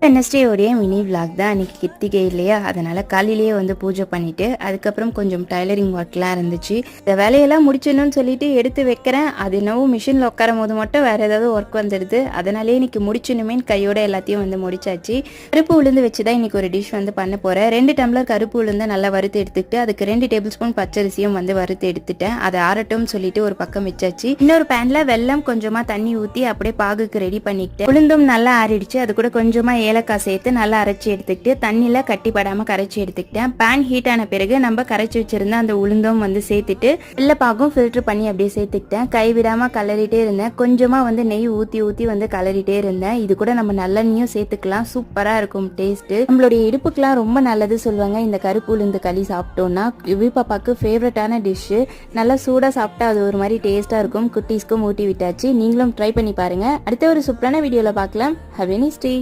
வெட்னஸ்டேயோடைய mini vlog தான். அன்றைக்கி கிருத்திகை இல்லையா, அதனால் காலையிலேயே வந்து பூஜை பண்ணிவிட்டு அதுக்கப்புறம் கொஞ்சம் டைலரிங் ஒர்க்லாம் இருந்துச்சு. இந்த வேலையெல்லாம் முடிச்சிடணும்னு சொல்லிட்டு எடுத்து வைக்கிறேன். அது என்னவோ மிஷினில் உட்காரும் போது மட்டும் வேறு ஏதாவது ஒர்க் வந்துடுது. அதனாலே இன்றைக்கி முடிச்சணுமேனு கையோட எல்லாத்தையும் வந்து முடிச்சாச்சு. கருப்பு உளுந்து வச்சு தான் இன்றைக்கி ஒரு டிஷ் வந்து பண்ண போகிறேன். 2 டம்ளர் கருப்பு உளுந்து நல்லா வறுத்து எடுத்துக்கிட்டு அதுக்கு 2 டேபிள் ஸ்பூன் பச்சரிசியும் வந்து வறுத்து எடுத்துட்டேன். அதை ஆறட்டும்னு சொல்லிட்டு ஒரு பக்கம் வச்சாச்சு. இன்னொரு பேனில் வெல்லம் கொஞ்சமாக தண்ணி ஊற்றி அப்படியே பாகுக்கு ரெடி பண்ணிக்கிட்டேன். உளுந்தும் நல்லா ஆறிடுச்சு. அது கூட கொஞ்சமாக ஏலக்காய் சேர்த்து நல்லா அரைச்சி எடுத்துக்கிட்டு தண்ணியில் கட்டிப்படாமல் கரைச்சி எடுத்துக்கிட்டேன். பேன் ஹீட் ஆன பிறகு நம்ம கரைச்சி வச்சிருந்த அந்த உளுந்தும் வந்து சேர்த்துட்டு வெள்ளைப்பாகும் ஃபில்டர் பண்ணி அப்படியே சேர்த்துக்கிட்டேன். கைவிடாமல் கலரிட்டே இருந்தேன். கொஞ்சமாக வந்து நெய் ஊற்றி ஊற்றி வந்து கலரிட்டே இருந்தேன். இது கூட நம்ம நல்லெண்ணையும் சேர்த்துக்கலாம். சூப்பராக இருக்கும் டேஸ்ட்டு. நம்மளுடைய இடுப்புக்கெலாம் ரொம்ப நல்லது சொல்லுவாங்க இந்த கருப்பு உளுந்து களி சாப்பிட்டோன்னா. யுவி பாப்பாவுக்கு ஃபேவரட்டான டிஷ்ஷு. நல்லா சூடாக சாப்பிட்டா அது ஒரு மாதிரி டேஸ்ட்டாக இருக்கும். குட்டீஸ்க்கும் ஊட்டி விட்டாச்சு. நீங்களும் ட்ரை பண்ணி பாருங்கள். அடுத்த ஒரு சூப்பரான வீடியோவில் பார்க்கலாம். Have a nice day.